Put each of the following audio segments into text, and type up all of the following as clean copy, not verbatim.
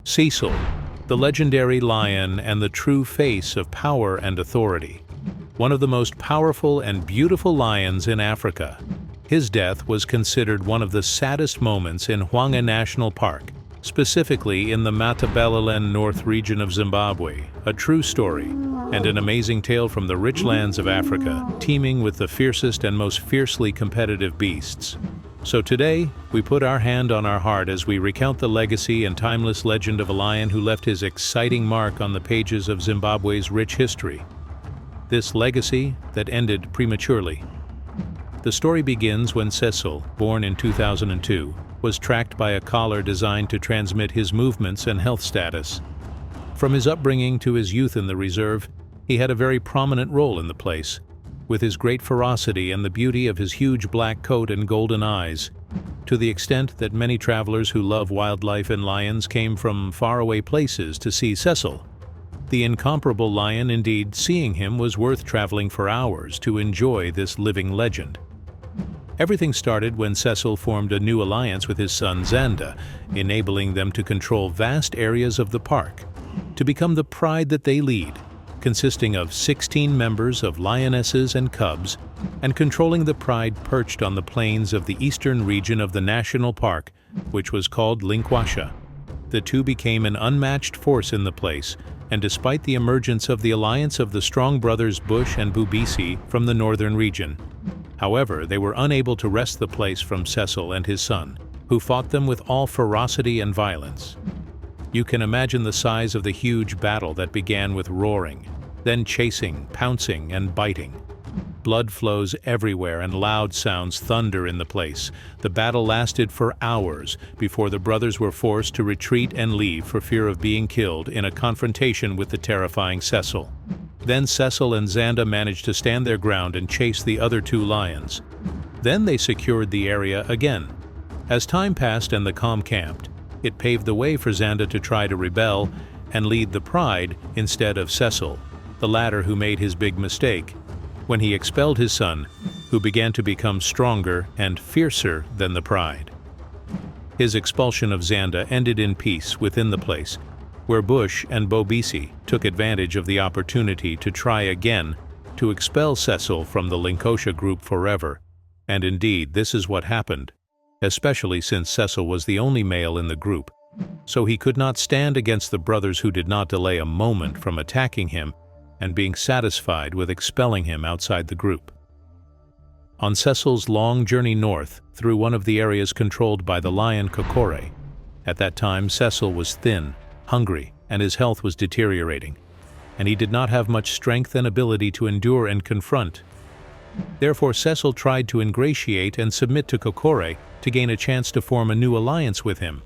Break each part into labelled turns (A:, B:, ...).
A: Cecil, the legendary lion and the true face of power and authority. One of the most powerful and beautiful lions in Africa. His death was considered one of the saddest moments in Hwanga National Park, specifically in the Matabeleland North region of Zimbabwe, a true story, and an amazing tale from the rich lands of Africa, teeming with the fiercest and most fiercely competitive beasts. So today, we put our hand on our heart as we recount the legacy and timeless legend of a lion who left his exciting mark on the pages of Zimbabwe's rich history. This legacy that ended prematurely. The story begins when Cecil, born in 2002, was tracked by a collar designed to transmit his movements and health status. From his upbringing to his youth in the reserve, he had a very prominent role in the place, with his great ferocity and the beauty of his huge black coat and golden eyes, to the extent that many travelers who love wildlife and lions came from faraway places to see Cecil. The incomparable lion, indeed, seeing him was worth traveling for hours to enjoy this living legend. Everything started when Cecil formed a new alliance with his son Zanda, enabling them to control vast areas of the park, to become the pride that they lead, consisting of 16 members of lionesses and cubs, and controlling the pride perched on the plains of the eastern region of the national park, which was called Linkwasha. The two became an unmatched force in the place, and despite the emergence of the alliance of the strong brothers Bush and Bubisi from the northern region. However, they were unable to wrest the place from Cecil and his son, who fought them with all ferocity and violence. You can imagine the size of the huge battle that began with roaring, then chasing, pouncing, and biting. Blood flows everywhere and loud sounds thunder in the place. The battle lasted for hours before the brothers were forced to retreat and leave for fear of being killed in a confrontation with the terrifying Cecil. Then Cecil and Zanda managed to stand their ground and chase the other two lions. Then they secured the area again. As time passed and the calm camped, it paved the way for Zanda to try to rebel and lead the pride instead of Cecil, the latter who made his big mistake, when he expelled his son, who began to become stronger and fiercer than the pride. His expulsion of Zanda ended in peace within the place, where Bush and Bobisi took advantage of the opportunity to try again to expel Cecil from the Linkwasha group forever. And indeed, this is what happened, especially since Cecil was the only male in the group, so he could not stand against the brothers who did not delay a moment from attacking him and being satisfied with expelling him outside the group. On Cecil's long journey north through one of the areas controlled by the lion Kokore, at that time Cecil was thin, hungry, and his health was deteriorating, and he did not have much strength and ability to endure and confront. Therefore Cecil tried to ingratiate and submit to Kokore to gain a chance to form a new alliance with him.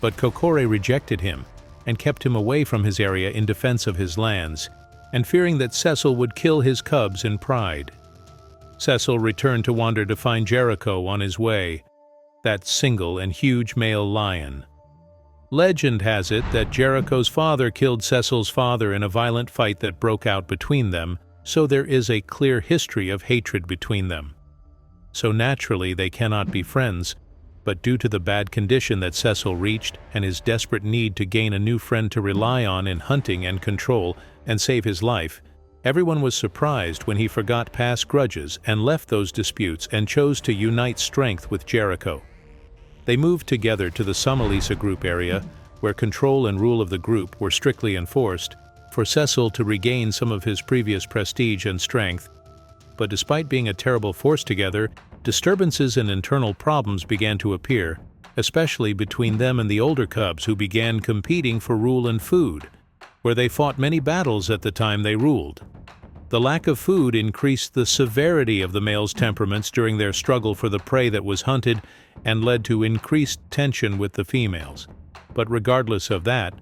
A: But Kokore rejected him and kept him away from his area in defense of his lands, and fearing that Cecil would kill his cubs in pride. Cecil returned to wander to find Jericho on his way, that single and huge male lion. Legend has it that Jericho's father killed Cecil's father in a violent fight that broke out between them, so there is a clear history of hatred between them. So naturally they cannot be friends, but due to the bad condition that Cecil reached and his desperate need to gain a new friend to rely on in hunting and control and save his life, everyone was surprised when he forgot past grudges and left those disputes and chose to unite strength with Jericho. They moved together to the Somalisa group area, where control and rule of the group were strictly enforced, for Cecil to regain some of his previous prestige and strength. But despite being a terrible force together, disturbances and internal problems began to appear, especially between them and the older cubs who began competing for rule and food, where they fought many battles at the time they ruled. The lack of food increased the severity of the males' temperaments during their struggle for the prey that was hunted and led to increased tension with the females. But regardless of that,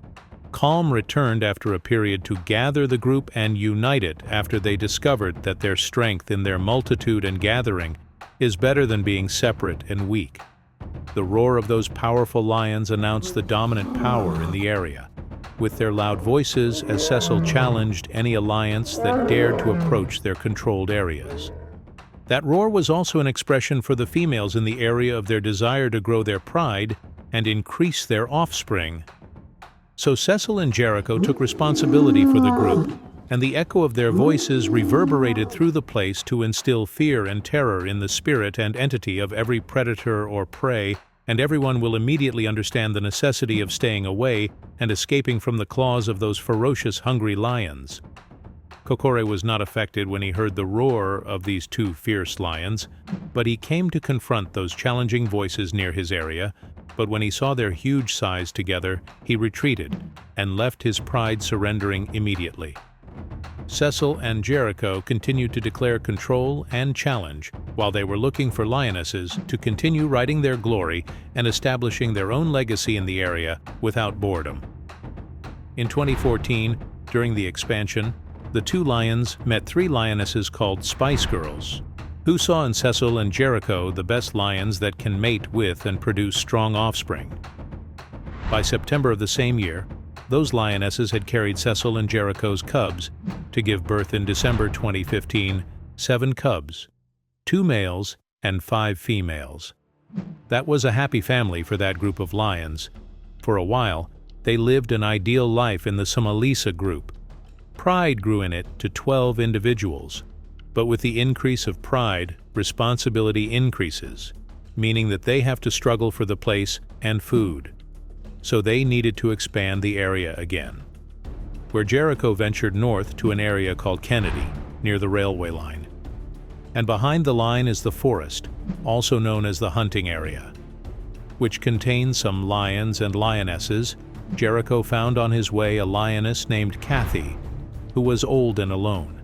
A: calm returned after a period to gather the group and unite it after they discovered that their strength in their multitude and gathering is better than being separate and weak. The roar of those powerful lions announced the dominant power in the area, with their loud voices as Cecil challenged any alliance that dared to approach their controlled areas. That roar was also an expression for the females in the area of their desire to grow their pride and increase their offspring. So Cecil and Jericho took responsibility for the group, and the echo of their voices reverberated through the place to instill fear and terror in the spirit and entity of every predator or prey, and everyone will immediately understand the necessity of staying away and escaping from the claws of those ferocious, hungry lions. Kokore was not affected when he heard the roar of these two fierce lions, but he came to confront those challenging voices near his area. But when he saw their huge size together, he retreated and left his pride, surrendering immediately. Cecil and Jericho continued to declare control and challenge while they were looking for lionesses to continue writing their glory and establishing their own legacy in the area without boredom. In 2014, during the expansion, the two lions met three lionesses called Spice Girls, who saw in Cecil and Jericho the best lions that can mate with and produce strong offspring. By September of the same year, those lionesses had carried Cecil and Jericho's cubs to give birth in December 2015, 7 cubs, 2 males and 5 females. That was a happy family for that group of lions. For a while, they lived an ideal life in the Somalisa group. Pride grew in it to 12 individuals, but with the increase of pride, responsibility increases, meaning that they have to struggle for the place and food. So they needed to expand the area again, where Jericho ventured north to an area called Kennedy, near the railway line. And behind the line is the forest, also known as the hunting area, which contains some lions and lionesses. Jericho found on his way a lioness named Kathy, who was old and alone.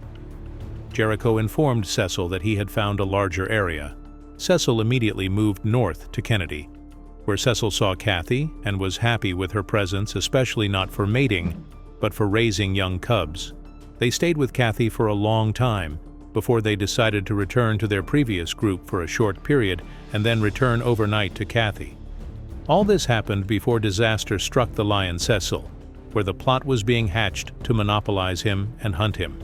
A: Jericho informed Cecil that he had found a larger area. Cecil immediately moved north to Kennedy, where Cecil saw Kathy and was happy with her presence, especially not for mating, but for raising young cubs. They stayed with Kathy for a long time before they decided to return to their previous group for a short period and then return overnight to Kathy. All this happened before disaster struck the lion Cecil, where the plot was being hatched to monopolize him and hunt him.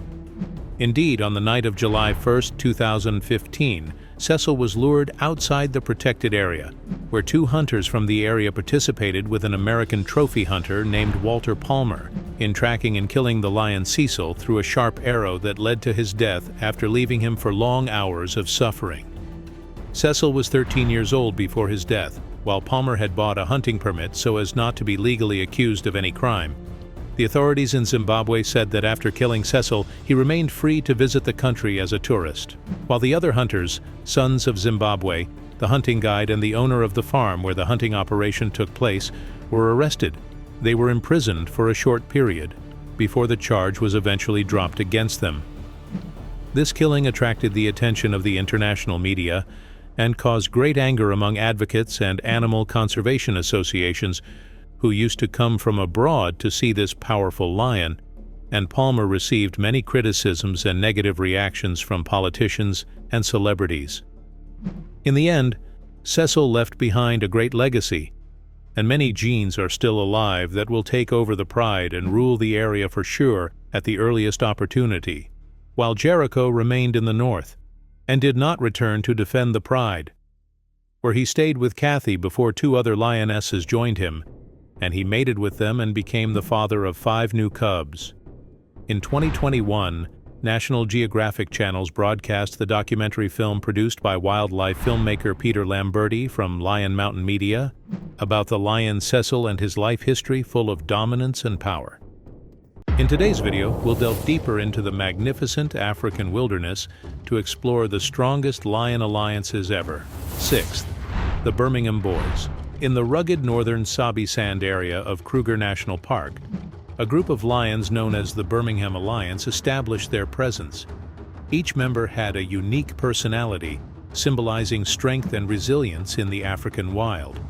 A: Indeed, on the night of July 1, 2015, Cecil was lured outside the protected area, where 2 hunters from the area participated with an American trophy hunter named Walter Palmer in tracking and killing the lion Cecil through a sharp arrow that led to his death after leaving him for long hours of suffering. Cecil was 13 years old before his death, while Palmer had bought a hunting permit so as not to be legally accused of any crime. The authorities in Zimbabwe said that after killing Cecil, he remained free to visit the country as a tourist, while the other hunters, sons of Zimbabwe, the hunting guide and the owner of the farm where the hunting operation took place, were arrested. They were imprisoned for a short period, before the charge was eventually dropped against them. This killing attracted the attention of the international media and caused great anger among advocates and animal conservation associations who used to come from abroad to see this powerful lion, and Palmer received many criticisms and negative reactions from politicians and celebrities. In the end, Cecil left behind a great legacy, and many genes are still alive that will take over the pride and rule the area for sure at the earliest opportunity, while Jericho remained in the north and did not return to defend the pride, where he stayed with Kathy before 2 other lionesses joined him, and he mated with them and became the father of 5 new cubs. In 2021, National Geographic Channels broadcast the documentary film produced by wildlife filmmaker Peter Lamberti from Lion Mountain Media about the lion Cecil and his life history full of dominance and power. In today's video, we'll delve deeper into the magnificent African wilderness to explore the strongest lion alliances ever. 6th, the Birmingham Boys. In the rugged northern Sabi Sand area of Kruger National Park, a group of lions known as the Birmingham Alliance established their presence. Each member had a unique personality, symbolizing strength and resilience in the African wild.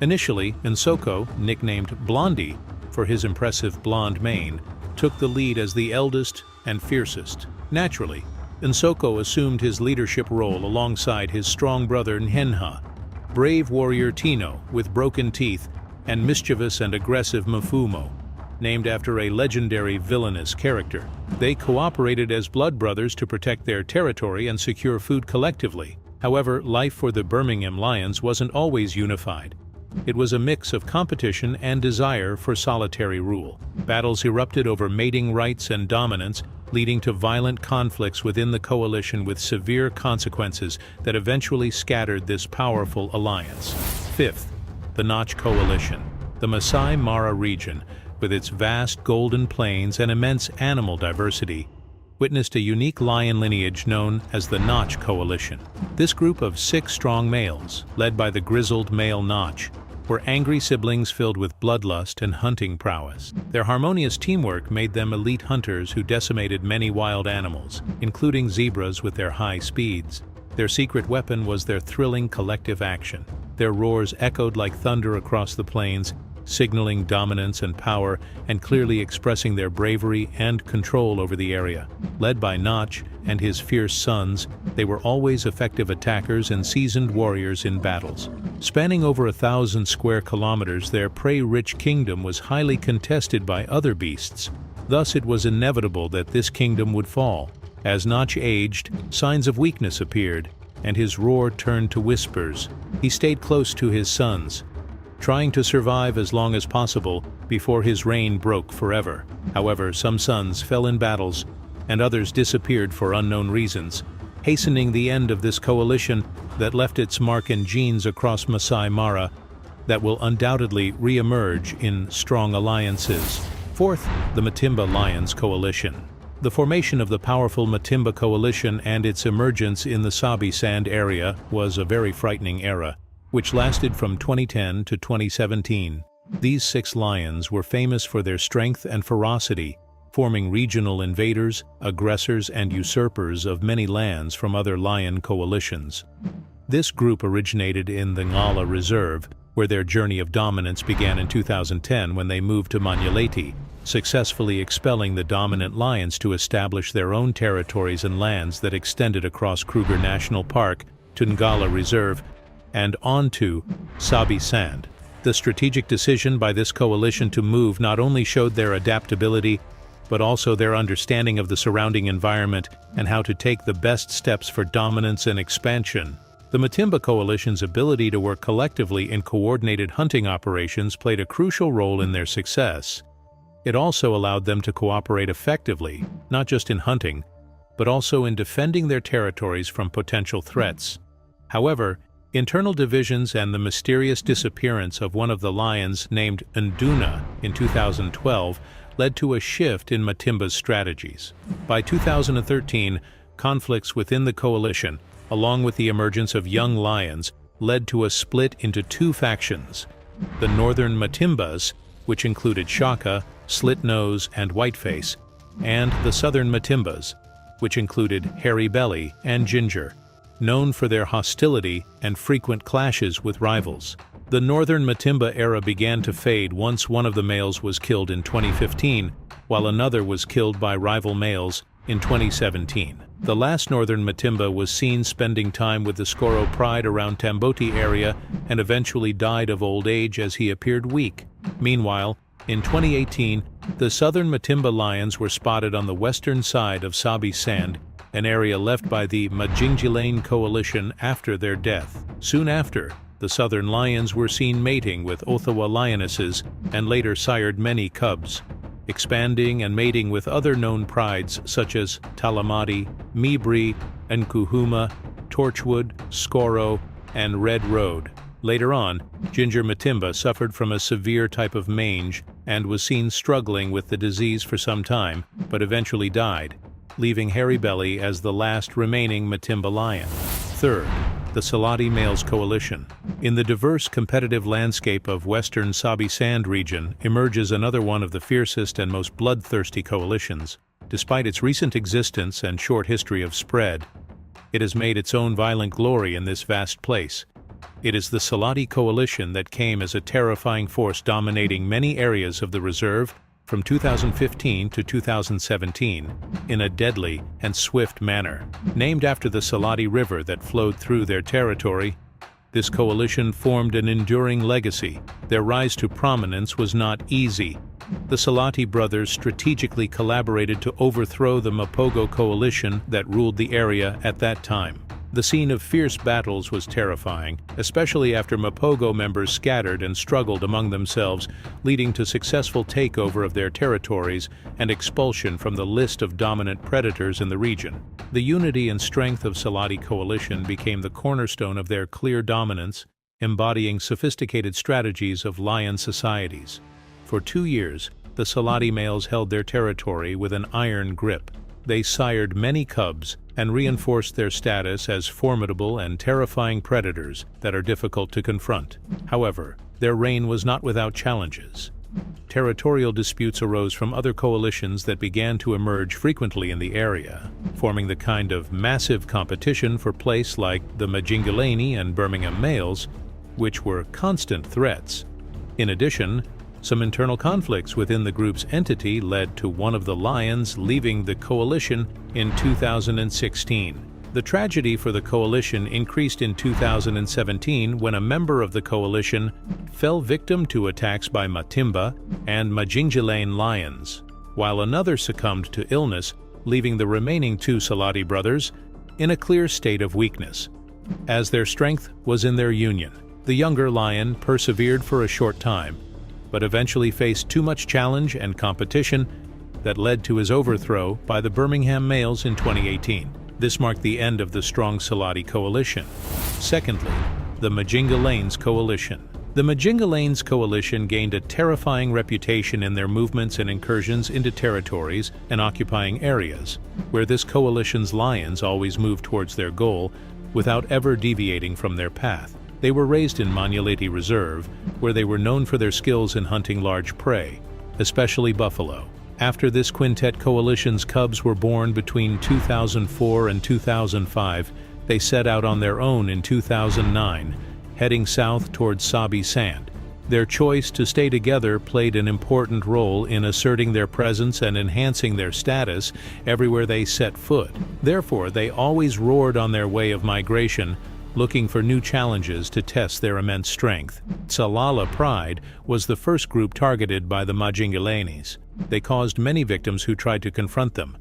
A: Initially, Nsoko, nicknamed Blondie for his impressive blonde mane, took the lead as the eldest and fiercest. Naturally, Nsoko assumed his leadership role alongside his strong brother Nhenha, brave warrior Tino with broken teeth, and mischievous and aggressive Mfumo, named after a legendary villainous character. They cooperated as blood brothers to protect their territory and secure food collectively. However, life for the Birmingham Lions wasn't always unified. It was a mix of competition and desire for solitary rule. Battles erupted over mating rights and dominance, leading to violent conflicts within the coalition with severe consequences that eventually scattered this powerful alliance. Fifth, the Notch Coalition. The Masai Mara region, with its vast golden plains and immense animal diversity, witnessed a unique lion lineage known as the Notch Coalition. This group of 6 strong males, led by the grizzled male Notch, were angry siblings filled with bloodlust and hunting prowess. Their harmonious teamwork made them elite hunters who decimated many wild animals, including zebras with their high speeds. Their secret weapon was their thrilling collective action. Their roars echoed like thunder across the plains, signaling dominance and power and clearly expressing their bravery and control over the area. Led by Notch and his fierce sons, they were always effective attackers and seasoned warriors in battles. Spanning over 1,000 square kilometers, their prey-rich kingdom was highly contested by other beasts. Thus it was inevitable that this kingdom would fall. As Notch aged, signs of weakness appeared, and his roar turned to whispers. He stayed close to his sons, trying to survive as long as possible before his reign broke forever. However, some sons fell in battles, and others disappeared for unknown reasons, hastening the end of this coalition that left its mark and genes across Masai Mara that will undoubtedly re-emerge in strong alliances. Fourth, the Matimba Lions Coalition. The formation of the powerful Matimba Coalition and its emergence in the Sabi Sand area was a very frightening era, which lasted from 2010 to 2017. These 6 lions were famous for their strength and ferocity, forming regional invaders, aggressors, and usurpers of many lands from other lion coalitions. This group originated in the Ngala Reserve, where their journey of dominance began in 2010 when they moved to Majingilane, successfully expelling the dominant lions to establish their own territories and lands that extended across Kruger National Park to Ngala Reserve and onto Sabi Sand. The strategic decision by this coalition to move not only showed their adaptability, but also their understanding of the surrounding environment and how to take the best steps for dominance and expansion. The Matimba Coalition's ability to work collectively in coordinated hunting operations played a crucial role in their success. It also allowed them to cooperate effectively, not just in hunting, but also in defending their territories from potential threats. However, internal divisions and the mysterious disappearance of one of the lions named Nduna in 2012 led to a shift in Matimba's strategies. By 2013, conflicts within the coalition, along with the emergence of young lions, led to a split into 2 factions: the northern Matimbas, which included Shaka, Slitnose, and Whiteface, and the southern Matimbas, which included Hairy Belly and Ginger, known for their hostility and frequent clashes with rivals. The northern Matimba era began to fade once one of the males was killed in 2015, while another was killed by rival males in 2017. The last northern Matimba was seen spending time with the Skoro Pride around Tamboti area and eventually died of old age as he appeared weak. Meanwhile, in 2018, the southern Matimba lions were spotted on the western side of Sabi Sand, an area left by the Majingilane coalition after their death. Soon after, the southern lions were seen mating with Othawa lionesses and later sired many cubs, expanding and mating with other known prides such as Talamati, Mibri, Nkuhuma, Torchwood, Skoro, and Red Road. Later on, Ginger Matimba suffered from a severe type of mange and was seen struggling with the disease for some time, but eventually died, leaving Hairy Belly as the last remaining Matimba lion. Third, the Salati Males Coalition. In the diverse competitive landscape of western Sabi Sand region emerges another one of the fiercest and most bloodthirsty coalitions. Despite its recent existence and short history of spread, it has made its own violent glory in this vast place. It is the Salati coalition that came as a terrifying force dominating many areas of the reserve from 2015 to 2017 in a deadly and swift manner. Named after the Salati River that flowed through their territory, this coalition formed an enduring legacy. Their rise to prominence was not easy. The Salati brothers strategically collaborated to overthrow the Mapogo coalition that ruled the area at that time. The scene of fierce battles was terrifying, especially after Mapogo members scattered and struggled among themselves, leading to successful takeover of their territories and expulsion from the list of dominant predators in the region. The unity and strength of Salati coalition became the cornerstone of their clear dominance, embodying sophisticated strategies of lion societies. For 2 years, the Salati males held their territory with an iron grip. They sired many cubs and reinforced their status as formidable and terrifying predators that are difficult to confront. However, their reign was not without challenges. Territorial disputes arose from other coalitions that began to emerge frequently in the area, forming the kind of massive competition for place like the Majingilane and Birmingham males, which were constant threats. In addition, some internal conflicts within the group's entity led to one of the lions leaving the coalition in 2016. The tragedy for the coalition increased in 2017 when a member of the coalition fell victim to attacks by Matimba and Majingilane lions, while another succumbed to illness, leaving the remaining 2 Salati brothers in a clear state of weakness, as their strength was in their union. The younger lion persevered for a short time, but eventually faced too much challenge and competition that led to his overthrow by the Birmingham males in 2018. This marked the end of the strong Salati coalition. Secondly, the Majingalanes coalition. The Majingalanes coalition gained a terrifying reputation in their movements and incursions into territories and occupying areas, where this coalition's lions always moved towards their goal without ever deviating from their path. They were raised in Majingilane Reserve, where they were known for their skills in hunting large prey, especially buffalo. After this quintet coalition's cubs were born between 2004 and 2005, they set out on their own in 2009, heading south towards Sabi Sand. Their choice to stay together played an important role in asserting their presence and enhancing their status everywhere they set foot. Therefore, they always roared on their way of migration, looking for new challenges to test their immense strength. Salala Pride was the first group targeted by the Majingilanes. They caused many victims who tried to confront them.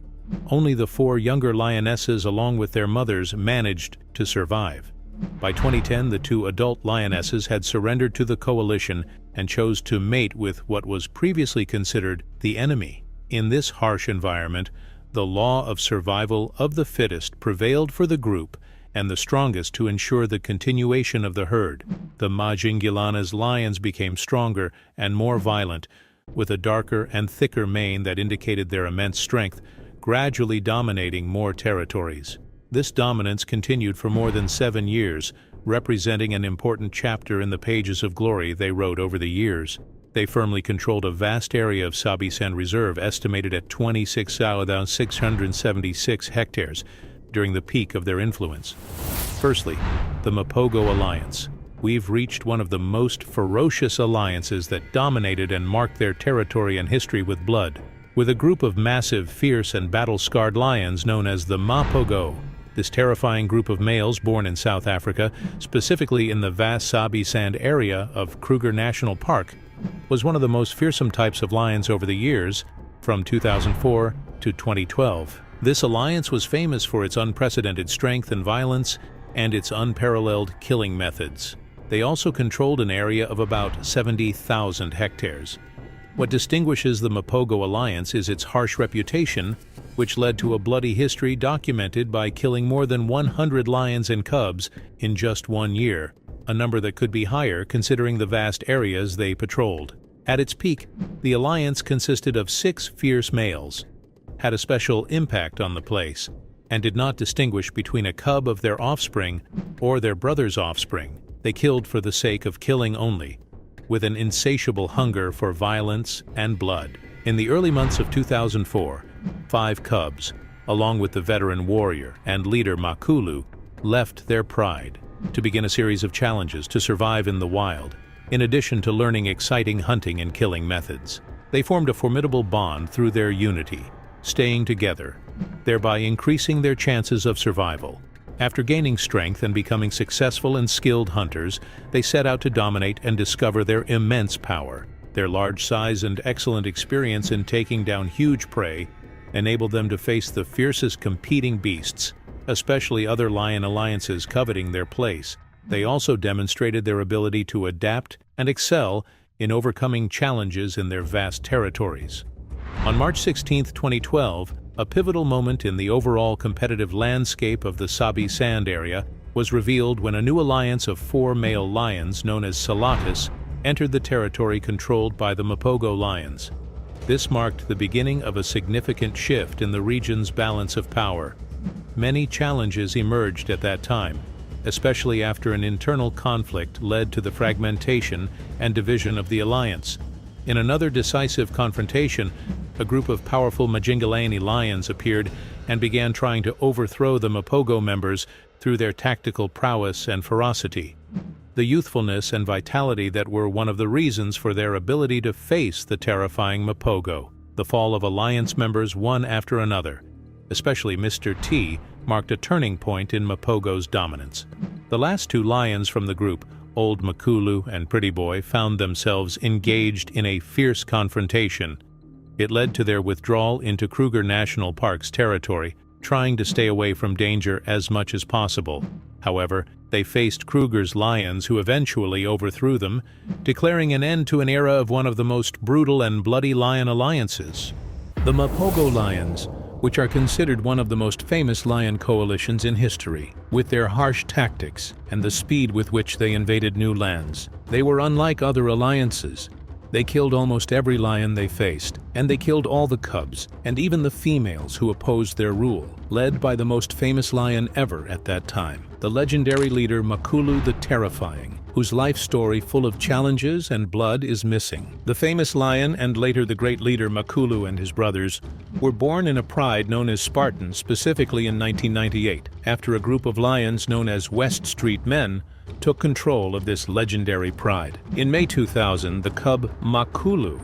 A: Only the 4 younger lionesses along with their mothers managed to survive. By 2010, the 2 adult lionesses had surrendered to the coalition and chose to mate with what was previously considered the enemy. In this harsh environment, the law of survival of the fittest prevailed for the group and the strongest to ensure the continuation of the herd. The Majingilane's lions became stronger and more violent, with a darker and thicker mane that indicated their immense strength, gradually dominating more territories. This dominance continued for more than 7 years, representing an important chapter in the pages of glory they wrote over the years. They firmly controlled a vast area of Sabi Sand Reserve, estimated at 26,676 hectares, during the peak of their influence. Firstly, the Mapogo Alliance. We've reached one of the most ferocious alliances that dominated and marked their territory and history with blood. With a group of massive, fierce, and battle-scarred lions known as the Mapogo, this terrifying group of males born in South Africa, specifically in the vast Sabi Sand area of Kruger National Park, was one of the most fearsome types of lions over the years, from 2004 to 2012. This alliance was famous for its unprecedented strength and violence and its unparalleled killing methods. They also controlled an area of about 70,000 hectares. What distinguishes the Mapogo Alliance is its harsh reputation, which led to a bloody history documented by killing more than 100 lions and cubs in just 1 year, a number that could be higher considering the vast areas they patrolled. At its peak, the alliance consisted of 6 fierce males, had a special impact on the place, and did not distinguish between a cub of their offspring or their brother's offspring. They killed for the sake of killing only, with an insatiable hunger for violence and blood. In the early months of 2004, 5 cubs, along with the veteran warrior and leader Makulu, left their pride to begin a series of challenges to survive in the wild. In addition to learning exciting hunting and killing methods, they formed a formidable bond through their unity, staying together, thereby increasing their chances of survival. After gaining strength and becoming successful and skilled hunters, they set out to dominate and discover their immense power. Their large size and excellent experience in taking down huge prey enabled them to face the fiercest competing beasts, especially other lion alliances coveting their place. They also demonstrated their ability to adapt and excel in overcoming challenges in their vast territories. On March 16, 2012, a pivotal moment in the overall competitive landscape of the Sabi Sand area was revealed when a new alliance of 4 male lions known as Salati entered the territory controlled by the Mapogo Alliance. This marked the beginning of a significant shift in the region's balance of power. Many challenges emerged at that time, especially after an internal conflict led to the fragmentation and division of the alliance. In another decisive confrontation, a group of powerful Majingilane lions appeared and began trying to overthrow the Mapogo members through their tactical prowess and ferocity. The youthfulness and vitality that were one of the reasons for their ability to face the terrifying Mapogo. The fall of alliance members one after another, especially Mr. T, marked a turning point in Mapogo's dominance. The last 2 lions from the group, Old Makulu and Pretty Boy, found themselves engaged in a fierce confrontation. It led to their withdrawal into Kruger National Park's territory, trying to stay away from danger as much as possible. However, they faced Kruger's lions, who eventually overthrew them, declaring an end to an era of one of the most brutal and bloody lion alliances. The Mapogo Lions, which are considered one of the most famous lion coalitions in history, with their harsh tactics and the speed with which they invaded new lands. They were unlike other alliances. They killed almost every lion they faced, and they killed all the cubs and even the females who opposed their rule, led by the most famous lion ever at that time, the legendary leader Makulu the Terrifying, whose life story full of challenges and blood is missing. The famous lion and later the great leader Makulu and his brothers were born in a pride known as Spartan, specifically in 1998, after a group of lions known as West Street Men took control of this legendary pride. In May 2000, the cub Makulu,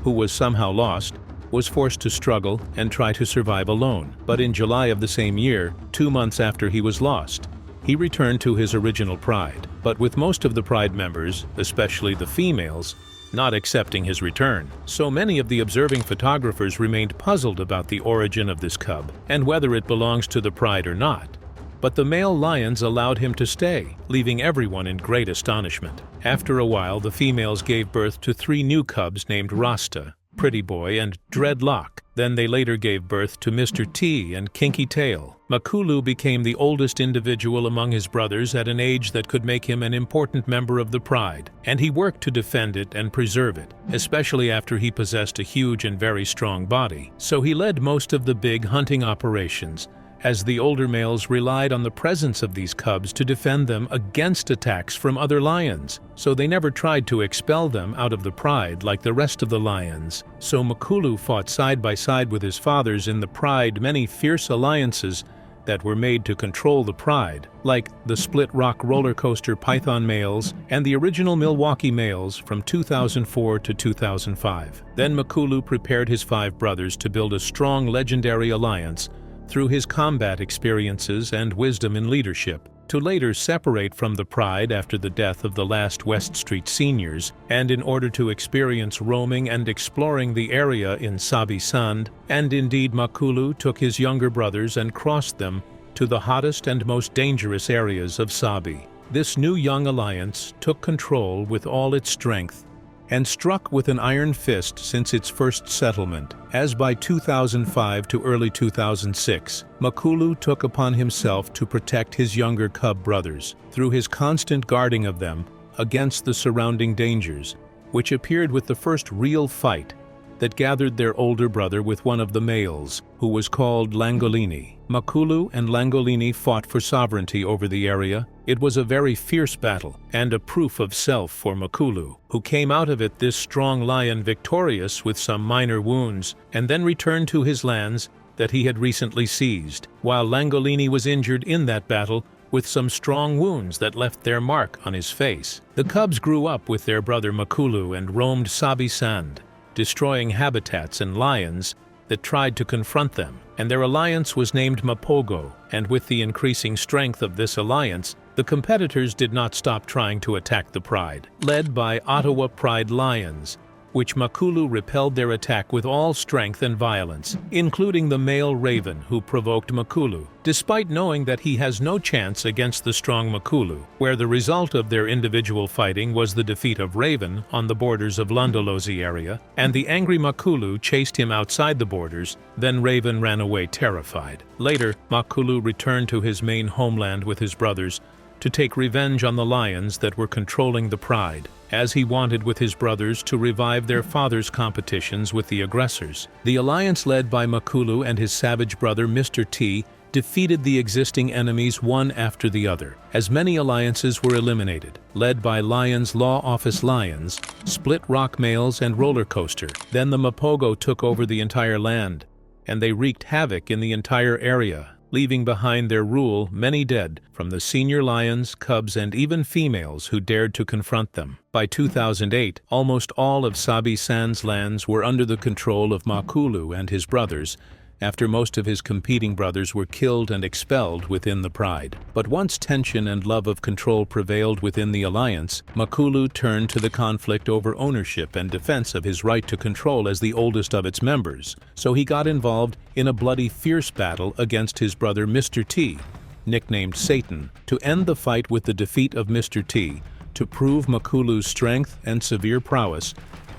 A: who was somehow lost, was forced to struggle and try to survive alone. But in July of the same year, 2 months after he was lost, he returned to his original pride, but with most of the pride members, especially the females, not accepting his return. So many of the observing photographers remained puzzled about the origin of this cub and whether it belongs to the pride or not. But the male lions allowed him to stay, leaving everyone in great astonishment. After a while, the females gave birth to 3 new cubs named Rasta, Pretty Boy, and Dreadlock. Then they later gave birth to Mr. T and Kinky Tail. Makulu became the oldest individual among his brothers at an age that could make him an important member of the pride, and he worked to defend it and preserve it, especially after he possessed a huge and very strong body. So he led most of the big hunting operations, as the older males relied on the presence of these cubs to defend them against attacks from other lions, so they never tried to expel them out of the pride like the rest of the lions. So Makulu fought side by side with his fathers in the pride many fierce alliances that were made to control the pride, like the Split Rock roller coaster Python males and the original Milwaukee males from 2004 to 2005. Then Makulu prepared his 5 brothers to build a strong legendary alliance through his combat experiences and wisdom in leadership, to later separate from the pride after the death of the last West Street seniors, and in order to experience roaming and exploring the area in Sabi Sand, and indeed Makulu took his younger brothers and crossed them to the hottest and most dangerous areas of Sabi. This new young alliance took control with all its strength, and struck with an iron fist since its first settlement, as by 2005 to early 2006, Makulu took upon himself to protect his younger cub brothers, through his constant guarding of them against the surrounding dangers, which appeared with the first real fight that gathered their older brother with one of the males, who was called Langolini. Makulu and Langolini fought for sovereignty over the area. It was a very fierce battle, and a proof of self for Makulu, who came out of it this strong lion victorious with some minor wounds, and then returned to his lands that he had recently seized, while Langolini was injured in that battle with some strong wounds that left their mark on his face. The cubs grew up with their brother Makulu and roamed Sabi Sand, destroying habitats and lions that tried to confront them, and their alliance was named Mapogo, and with the increasing strength of this alliance, the competitors did not stop trying to attack the pride. Led by Ottawa Pride Lions, which Makulu repelled their attack with all strength and violence, including the male Raven who provoked Makulu, despite knowing that he has no chance against the strong Makulu, where the result of their individual fighting was the defeat of Raven on the borders of Londolozi area, and the angry Makulu chased him outside the borders, then Raven ran away terrified. Later, Makulu returned to his main homeland with his brothers to take revenge on the lions that were controlling the pride, as he wanted with his brothers to revive their father's competitions with the aggressors. The alliance led by Makulu and his savage brother Mr. T defeated the existing enemies one after the other, as many alliances were eliminated, led by Lions Law Office Lions, Split Rock Males, and Roller Coaster. Then the Mapogo took over the entire land, and they wreaked havoc in the entire area, leaving behind their rule many dead, from the senior lions, cubs, and even females who dared to confront them. By 2008, almost all of Sabi-san's lands were under the control of Makulu and his brothers, after most of his competing brothers were killed and expelled within the pride. But once tension and love of control prevailed within the alliance, Makulu turned to the conflict over ownership and defense of his right to control as the oldest of its members, so he got involved in a bloody fierce battle against his brother Mr. T, nicknamed Satan, to end the fight with the defeat of Mr. T, to prove Makulu's strength and severe prowess,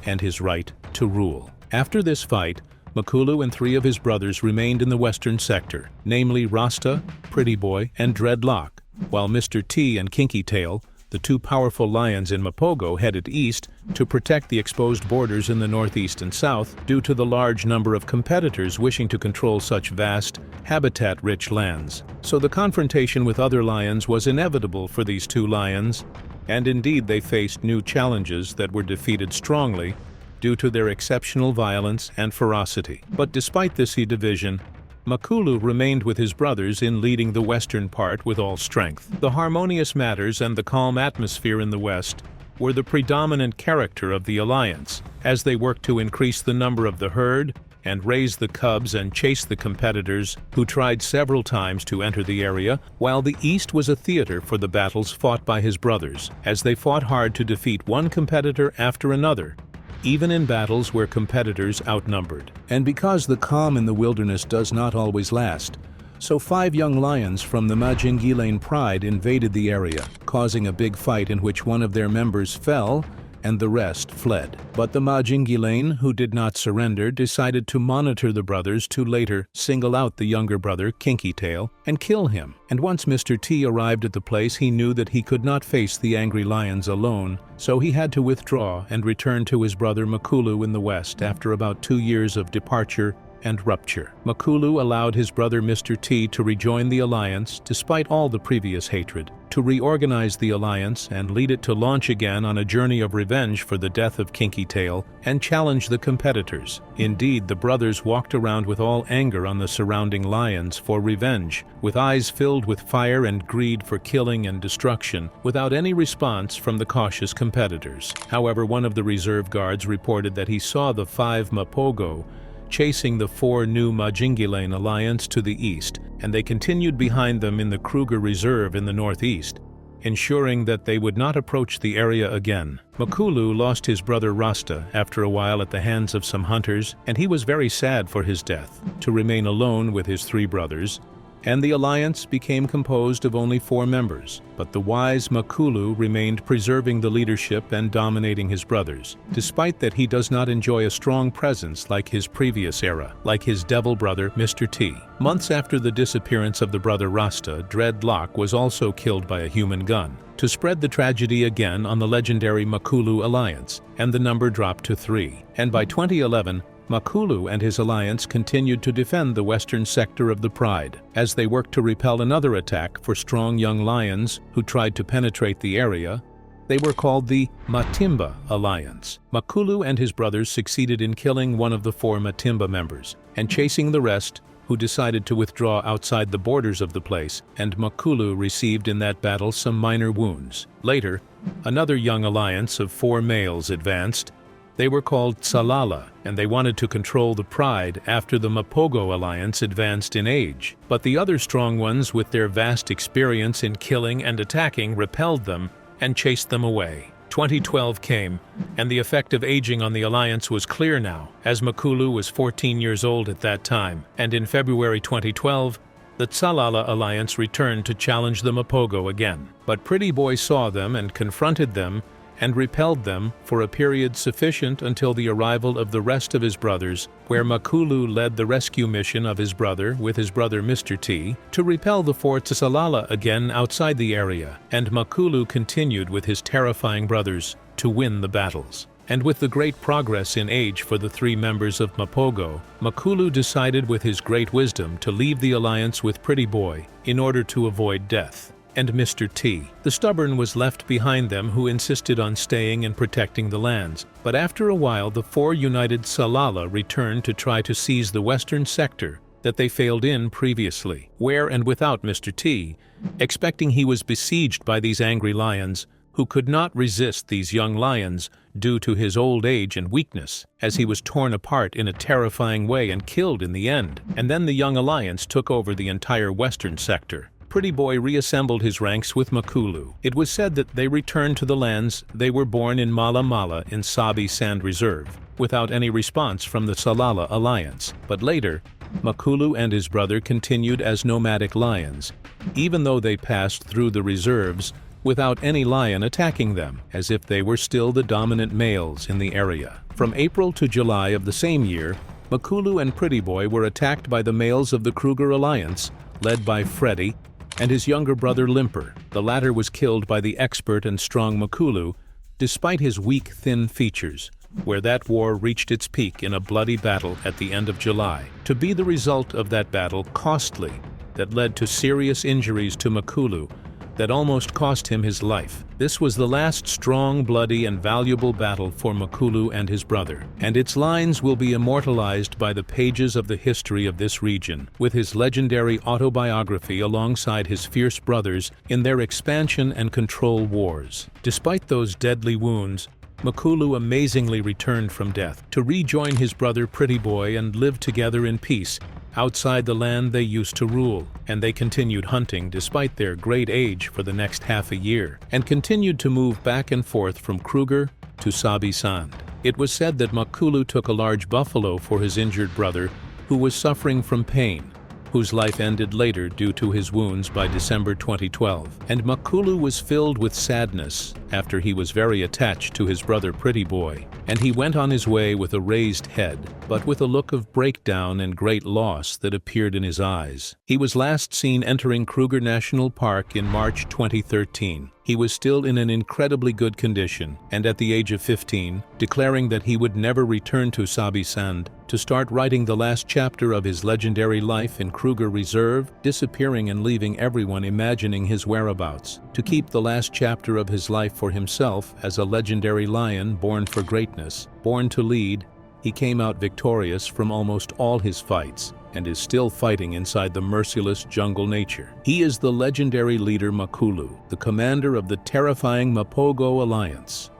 A: and his right to rule. After this fight, Makulu and 3 of his brothers remained in the western sector, namely Rasta, Pretty Boy, and Dreadlock, while Mr. T and Kinky Tail, the 2 powerful lions in Mapogo, headed east to protect the exposed borders in the northeast and south due to the large number of competitors wishing to control such vast, habitat-rich lands. So the confrontation with other lions was inevitable for these 2 lions, and indeed they faced new challenges that were defeated strongly due to their exceptional violence and ferocity. But despite this division, Makulu remained with his brothers in leading the western part with all strength. The harmonious matters and the calm atmosphere in the west were the predominant character of the alliance, as they worked to increase the number of the herd and raise the cubs and chase the competitors who tried several times to enter the area, while the east was a theater for the battles fought by his brothers, as they fought hard to defeat one competitor after another, even in battles where competitors outnumbered. And because the calm in the wilderness does not always last, so 5 young lions from the Majingilane pride invaded the area, causing a big fight in which one of their members fell and the rest fled. But the Majingilane, who did not surrender, decided to monitor the brothers to later single out the younger brother, Kinky Tail, and kill him. And once Mr. T arrived at the place, he knew that he could not face the angry lions alone, so he had to withdraw and return to his brother Makulu in the west after about 2 years of departure and rupture. Makulu allowed his brother Mr. T to rejoin the alliance despite all the previous hatred, to reorganize the alliance and lead it to launch again on a journey of revenge for the death of Kinky Tail and challenge the competitors. Indeed, the brothers walked around with all anger on the surrounding lions for revenge, with eyes filled with fire and greed for killing and destruction, without any response from the cautious competitors. However, one of the reserve guards reported that he saw the 5 Mapogo chasing the 4 new Majingilane alliance to the east, and they continued behind them in the Kruger Reserve in the northeast, ensuring that they would not approach the area again. Makulu lost his brother Rasta after a while at the hands of some hunters, and he was very sad for his death, to remain alone with his 3 brothers, and the alliance became composed of only 4 members. But the wise Makulu remained, preserving the leadership and dominating his brothers, despite that he does not enjoy a strong presence like his previous era, like his devil brother Mr. T. Months after the disappearance of the brother Rasta, Dreadlock was also killed by a human gun, to spread the tragedy again on the legendary Makulu Alliance, and the number dropped to 3. And by 2011, Makulu and his alliance continued to defend the western sector of the Pride, as they worked to repel another attack for strong young lions who tried to penetrate the area. They were called the Matimba Alliance. Makulu and his brothers succeeded in killing one of the 4 Matimba members, and chasing the rest, who decided to withdraw outside the borders of the place, and Makulu received in that battle some minor wounds. Later, another young alliance of 4 males advanced. They were called Salala, and they wanted to control the Pride after the Mapogo Alliance advanced in age. But the other strong ones, with their vast experience in killing and attacking, repelled them and chased them away. 2012 came, and the effect of aging on the alliance was clear now, as Makulu was 14 years old at that time, and in February 2012, the Tsalala alliance returned to challenge the Mapogo again. But Pretty Boy saw them and confronted them and repelled them for a period sufficient until the arrival of the rest of his brothers, where Makulu led the rescue mission of his brother with his brother Mr. T to repel the four Tsalala again outside the area, and Makulu continued with his terrifying brothers to win the battles. And with the great progress in age for the three members of Mapogo, Makulu decided with his great wisdom to leave the alliance with Pretty Boy in order to avoid death. And Mr. T, the stubborn, was left behind them, who insisted on staying and protecting the lands. But after a while, the four united Tsalala returned to try to seize the western sector that they failed in previously, where and without Mr. T, expecting he was besieged by these angry lions, who could not resist these young lions due to his old age and weakness, as he was torn apart in a terrifying way and killed in the end. And then the young alliance took over the entire western sector. Pretty Boy reassembled his ranks with Makulu. It was said that they returned to the lands they were born in Mala Mala in Sabi Sand Reserve, without any response from the Tsalala alliance. But later, Makulu and his brother continued as nomadic lions, even though they passed through the reserves without any lion attacking them, as if they were still the dominant males in the area. From April to July of the same year, Makulu and Pretty Boy were attacked by the males of the Kruger Alliance, led by Freddy and his younger brother Limper. The latter was killed by the expert and strong Makulu, despite his weak, thin features, where that war reached its peak in a bloody battle at the end of July. To be the result of that battle costly, that led to serious injuries to Makulu, that almost cost him his life. This was the last strong, bloody, and valuable battle for Makulu and his brother, and its lines will be immortalized by the pages of the history of this region, with his legendary autobiography alongside his fierce brothers in their expansion and control wars. Despite those deadly wounds, Makulu amazingly returned from death to rejoin his brother Pretty Boy and live together in peace outside the land they used to rule, and they continued hunting despite their great age for the next half a year, and continued to move back and forth from Kruger to Sabi Sand. It was said that Makulu took a large buffalo for his injured brother, who was suffering from pain, whose life ended later due to his wounds by December 2012. And Makulu was filled with sadness after he was very attached to his brother Pretty Boy, and he went on his way with a raised head, but with a look of breakdown and great loss that appeared in his eyes. He was last seen entering Kruger National Park in March 2013. He was still in an incredibly good condition, and at the age of 15, declaring that he would never return to Sabi Sand to start writing the last chapter of his legendary life in Kruger Reserve, disappearing and leaving everyone imagining his whereabouts, to keep the last chapter of his life for himself as a legendary lion born for greatness, born to lead. He came out victorious from almost all his fights, and is still fighting inside the merciless jungle nature. He is the legendary leader Makulu, the commander of the terrifying Mapogo Alliance.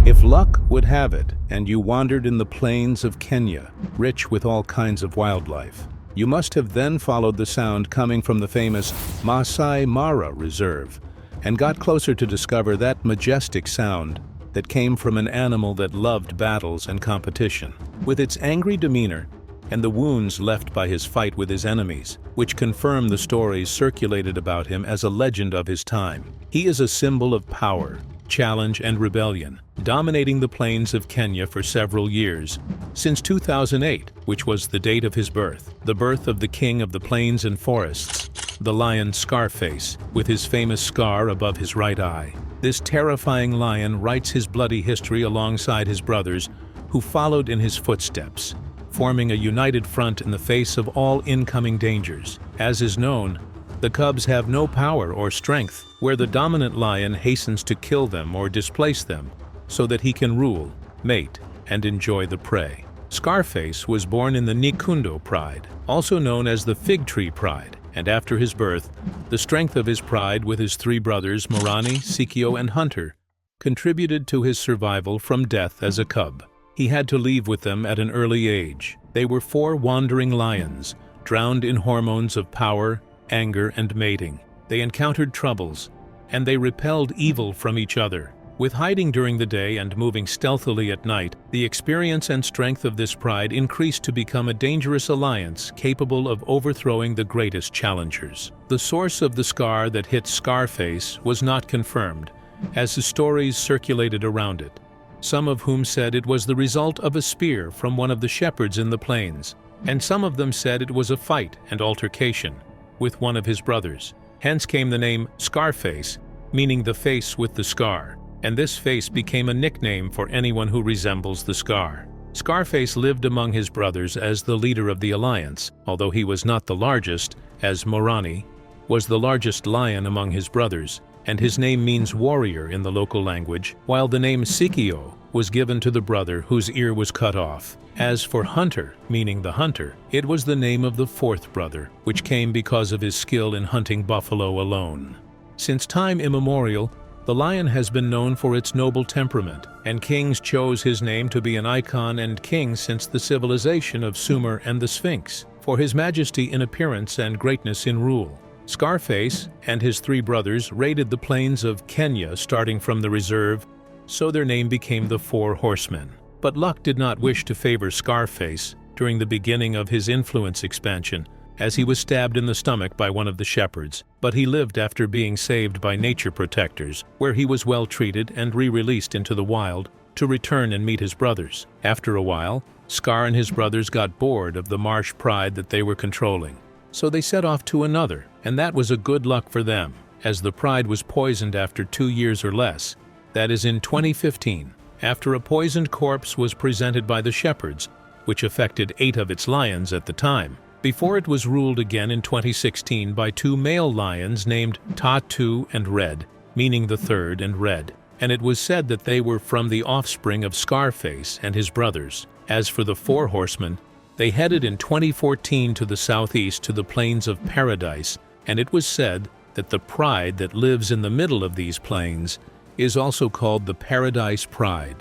A: If luck would have it, and you wandered in the plains of Kenya, rich with all kinds of wildlife, you must have then followed the sound coming from the famous Masai Mara Reserve, and got closer to discover that majestic sound that came from an animal that loved battles and competition. With its angry demeanor, and the wounds left by his fight with his enemies, which confirm the stories circulated about him as a legend of his time. He is a symbol of power, challenge, and rebellion, dominating the plains of Kenya for several years, since 2008, which was the date of his birth, the birth of the king of the plains and forests, the lion Scarface, with his famous scar above his right eye. This terrifying lion writes his bloody history alongside his brothers, who followed in his footsteps, forming a united front in the face of all incoming dangers. As is known, the cubs have no power or strength, where the dominant lion hastens to kill them or displace them, so that he can rule, mate, and enjoy the prey. Scarface was born in the Nikundo pride, also known as the fig tree pride, and after his birth, the strength of his pride with his three brothers, Morani, Sikio, and Hunter, contributed to his survival from death as a cub. He had to leave with them at an early age. They were four wandering lions, drowned in hormones of power, anger, and mating. They encountered troubles, and they repelled evil from each other, With hiding during the day and moving stealthily at night, the experience and strength of this pride increased to become a dangerous alliance capable of overthrowing the greatest challengers. The source of the scar that hit Scarface was not confirmed, as the stories circulated around it, some of whom said it was the result of a spear from one of the shepherds in the plains, and some of them said it was a fight and altercation with one of his brothers. Hence came the name Scarface, meaning the face with the scar, and this face became a nickname for anyone who resembles the scar. Scarface lived among his brothers as the leader of the alliance, although he was not the largest, as Morani was the largest lion among his brothers, and his name means warrior in the local language, while the name Cecil was given to the brother whose ear was cut off. As for Hunter, meaning the hunter, it was the name of the fourth brother, which came because of his skill in hunting buffalo alone. Since time immemorial, the lion has been known for its noble temperament, and kings chose his name to be an icon and king since the civilization of Sumer and the Sphinx, for his majesty in appearance and greatness in rule. Scarface and his three brothers raided the plains of Kenya starting from the reserve, so their name became the Four Horsemen. But luck did not wish to favor Scarface during the beginning of his influence expansion, as he was stabbed in the stomach by one of the shepherds, but he lived after being saved by nature protectors, where he was well treated and re-released into the wild to return and meet his brothers. After a while, Scar and his brothers got bored of the marsh pride that they were controlling, so they set off to another, and that was a good luck for them, as the pride was poisoned after 2 years or less, that is in 2015, after a poisoned corpse was presented by the shepherds, which affected 8 of its lions at the time, before it was ruled again in 2016 by 2 male lions named Tatu and Red, meaning the third and red, and it was said that they were from the offspring of Scarface and his brothers. As for the Four Horsemen, they headed in 2014 to the southeast to the plains of Paradise, and it was said that the pride that lives in the middle of these plains is also called the Paradise Pride,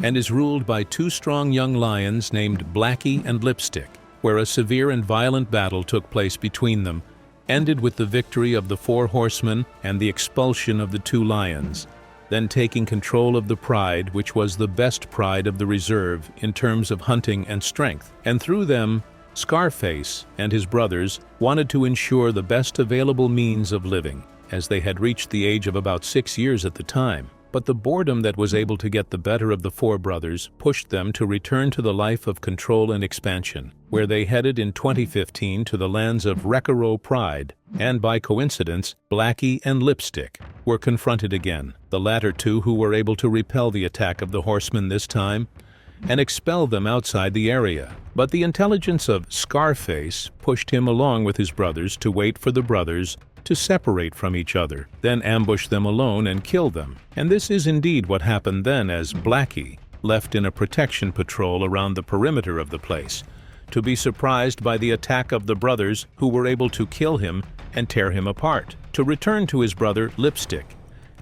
A: and is ruled by 2 strong young lions named Blackie and Lipstick, where a severe and violent battle took place between them, ended with the victory of the Four Horsemen and the expulsion of the 2 lions, then taking control of the pride, which was the best pride of the reserve in terms of hunting and strength. And through them, Scarface and his brothers wanted to ensure the best available means of living, as they had reached the age of about 6 years at the time. But the boredom that was able to get the better of the 4 brothers pushed them to return to the life of control and expansion, where they headed in 2015 to the lands of Recaro Pride, and by coincidence, Blackie and Lipstick were confronted again, the latter 2 who were able to repel the attack of the horsemen this time and expel them outside the area. But the intelligence of Scarface pushed him along with his brothers to wait for the brothers to separate from each other, then ambush them alone and kill them. And this is indeed what happened then, as Blackie left in a protection patrol around the perimeter of the place, to be surprised by the attack of the brothers, who were able to kill him and tear him apart, to return to his brother Lipstick,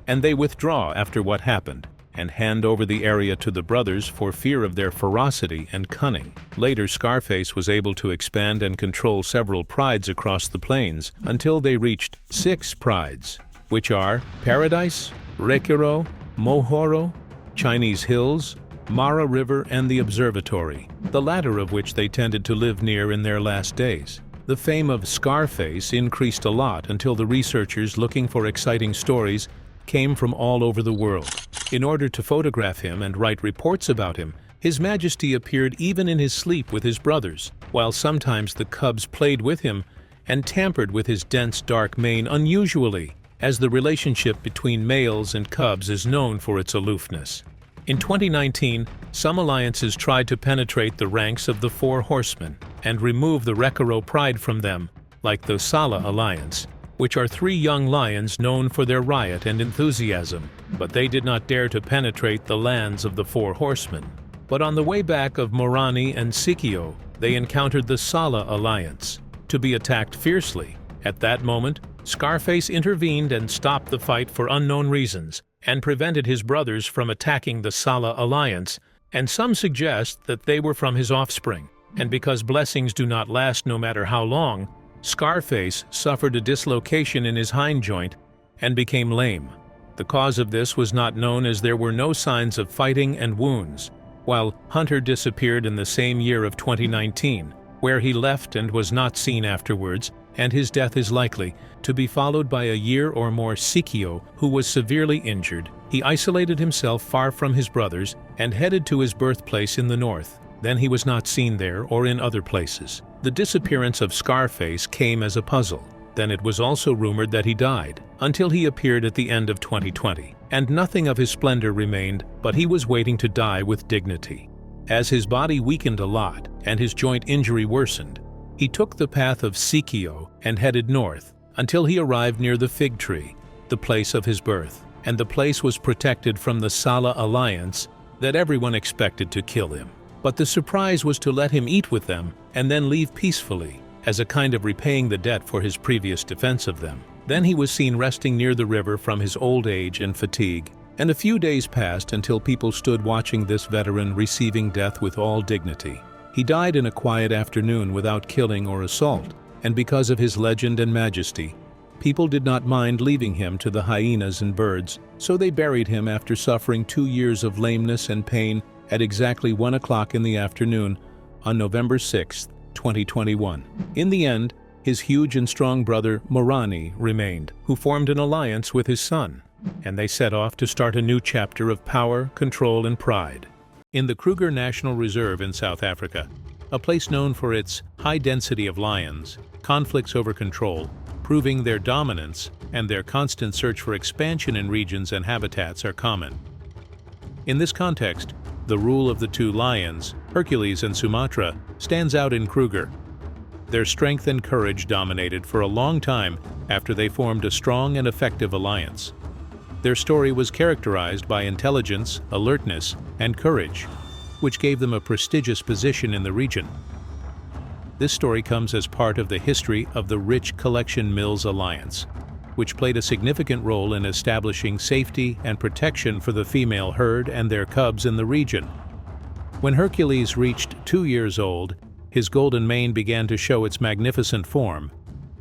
A: and they withdraw after what happened, and hand over the area to the brothers for fear of their ferocity and cunning. Later, Scarface was able to expand and control several prides across the plains until they reached 6 prides, which are Paradise, Recaro, Mohoro, Chinese Hills, Mara River, and the Observatory, the latter of which they tended to live near in their last days. The fame of Scarface increased a lot until the researchers looking for exciting stories came from all over the world. In order to photograph him and write reports about him, His Majesty appeared even in his sleep with his brothers, while sometimes the cubs played with him and tampered with his dense dark mane unusually, as the relationship between males and cubs is known for its aloofness. In 2019, some alliances tried to penetrate the ranks of the Four Horsemen and remove the Recaro pride from them, like the Sala Alliance, which are 3 young lions known for their riot and enthusiasm, but they did not dare to penetrate the lands of the Four Horsemen. But on the way back of Morani and Sikio, they encountered the Sala Alliance, to be attacked fiercely. At that moment, Scarface intervened and stopped the fight for unknown reasons, and prevented his brothers from attacking the Sala Alliance, and some suggest that they were from his offspring. And because blessings do not last no matter how long, Scarface suffered a dislocation in his hind joint and became lame. The cause of this was not known, as there were no signs of fighting and wounds, while Hunter disappeared in the same year of 2019, where he left and was not seen afterwards, and his death is likely to be followed by a year or more. Cecil, who was severely injured, he isolated himself far from his brothers and headed to his birthplace in the north. Then he was not seen there or in other places. The disappearance of Scarface came as a puzzle. Then it was also rumored that he died, until he appeared at the end of 2020, and nothing of his splendor remained, but he was waiting to die with dignity. As his body weakened a lot and his joint injury worsened, he took the path of Cecil and headed north until he arrived near the fig tree, the place of his birth, and the place was protected from the Mapogo Alliance that everyone expected to kill him. But the surprise was to let him eat with them and then leave peacefully, as a kind of repaying the debt for his previous defense of them. Then he was seen resting near the river from his old age and fatigue, and a few days passed until people stood watching this veteran receiving death with all dignity. He died in a quiet afternoon without killing or assault, and because of his legend and majesty, people did not mind leaving him to the hyenas and birds, so they buried him after suffering 2 years of lameness and pain at exactly 1 o'clock in the afternoon on November 6, 2021. In the end, his huge and strong brother Morani remained, who formed an alliance with his son, and they set off to start a new chapter of power, control, and pride. In the Kruger National Reserve in South Africa, a place known for its high density of lions, conflicts over control, proving their dominance, and their constant search for expansion in regions and habitats are common. In this context, the rule of the two lions, Hercules and Sumatra, stands out in Kruger. Their strength and courage dominated for a long time after they formed a strong and effective alliance. Their story was characterized by intelligence, alertness, and courage, which gave them a prestigious position in the region. This story comes as part of the history of the Rich Collection Mills Alliance, which played a significant role in establishing safety and protection for the female herd and their cubs in the region. When Hercules reached 2 years old, his golden mane began to show its magnificent form,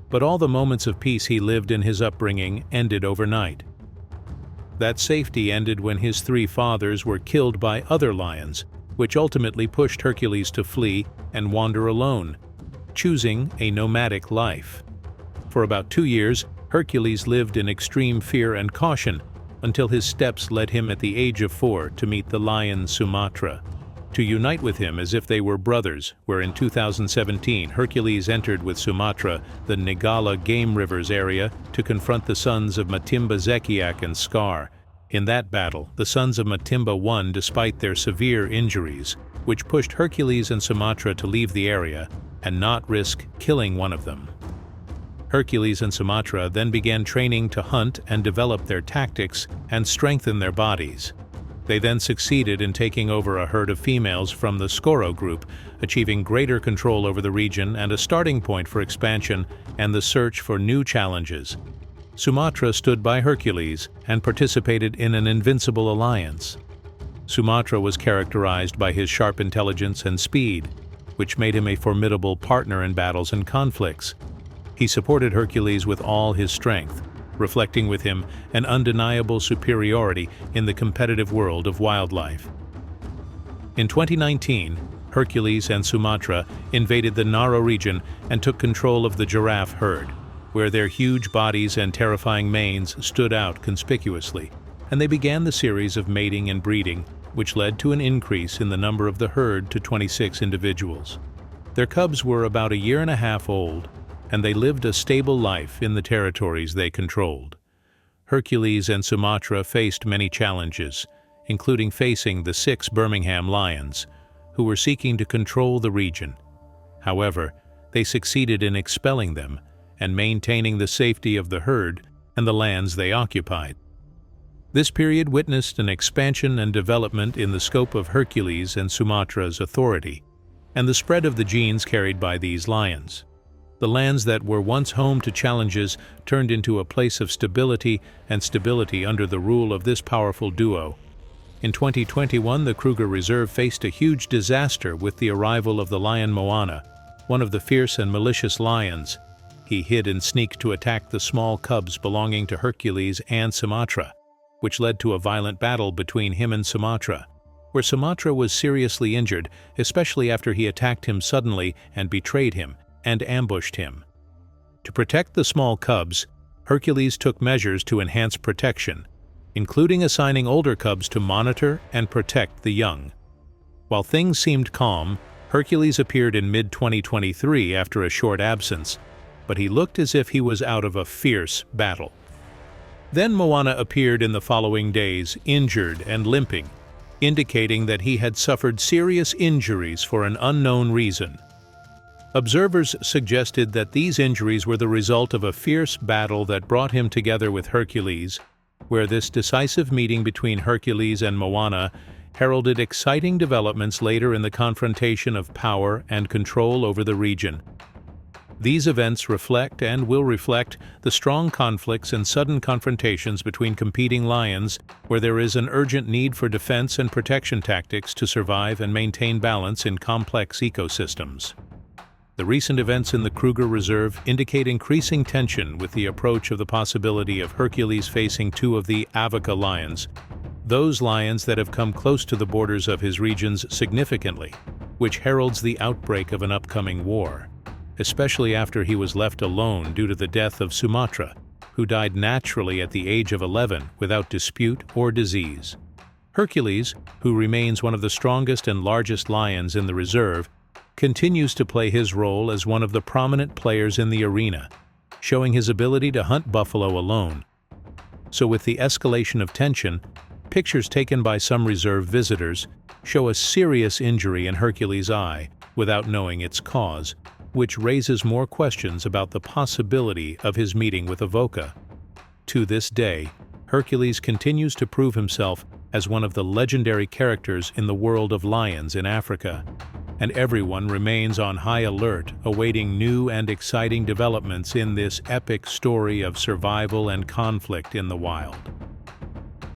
A: but all the moments of peace he lived in his upbringing ended overnight. That safety ended when his 3 fathers were killed by other lions, which ultimately pushed Hercules to flee and wander alone, choosing a nomadic life. For about 2 years, Hercules lived in extreme fear and caution until his steps led him at the age of 4 to meet the lion Sumatra, to unite with him as if they were brothers, where in 2017 Hercules entered with Sumatra the Ngala Game Rivers area to confront the sons of Matimba Zekiak and Scar. In that battle, the sons of Matimba won despite their severe injuries, which pushed Hercules and Sumatra to leave the area and not risk killing one of them. Hercules and Sumatra then began training to hunt and develop their tactics and strengthen their bodies. They then succeeded in taking over a herd of females from the Skoro group, achieving greater control over the region and a starting point for expansion and the search for new challenges. Sumatra stood by Hercules and participated in an invincible alliance. Sumatra was characterized by his sharp intelligence and speed, which made him a formidable partner in battles and conflicts. He supported Hercules with all his strength, reflecting with him an undeniable superiority in the competitive world of wildlife. In 2019, Hercules and Sumatra invaded the Naro region and took control of the giraffe herd, where their huge bodies and terrifying manes stood out conspicuously, and they began the series of mating and breeding, which led to an increase in the number of the herd to 26 individuals. Their cubs were about 1.5 years old, and they lived a stable life in the territories they controlled. Hercules and Sumatra faced many challenges, including facing the 6 Birmingham lions, who were seeking to control the region. However, they succeeded in expelling them and maintaining the safety of the herd and the lands they occupied. This period witnessed an expansion and development in the scope of Hercules and Sumatra's authority, and the spread of the genes carried by these lions. The lands that were once home to challenges turned into a place of stability under the rule of this powerful duo. In 2021, the Kruger Reserve faced a huge disaster with the arrival of the lion Moana, one of the fierce and malicious lions. He hid and sneaked to attack the small cubs belonging to Hercules and Sumatra. which led to a violent battle between him and Sumatra, where Sumatra was seriously injured, especially after he attacked him suddenly and betrayed him and ambushed him. To protect the small cubs, Hercules took measures to enhance protection, including assigning older cubs to monitor and protect the young. While things seemed calm, Hercules appeared in mid-2023 after a short absence, but he looked as if he was out of a fierce battle. Then Moana appeared in the following days, injured and limping, indicating that he had suffered serious injuries for an unknown reason. Observers suggested that these injuries were the result of a fierce battle that brought him together with Hercules, where this decisive meeting between Hercules and Moana heralded exciting developments later in the confrontation of power and control over the region. These events reflect and will reflect the strong conflicts and sudden confrontations between competing lions, where there is an urgent need for defense and protection tactics to survive and maintain balance in complex ecosystems. The recent events in the Kruger Reserve indicate increasing tension with the approach of the possibility of Hercules facing two of the Avica lions, those lions that have come close to the borders of his regions significantly, which heralds the outbreak of an upcoming war, especially after he was left alone due to the death of Sumatra, who died naturally at the age of 11 without dispute or disease. Hercules, who remains one of the strongest and largest lions in the reserve, continues to play his role as one of the prominent players in the arena, showing his ability to hunt buffalo alone. So with the escalation of tension, pictures taken by some reserve visitors show a serious injury in Hercules' eye without knowing its cause, which raises more questions about the possibility of his meeting with Avoca. To this day, Hercules continues to prove himself as one of the legendary characters in the world of lions in Africa, and everyone remains on high alert, awaiting new and exciting developments in this epic story of survival and conflict in the wild.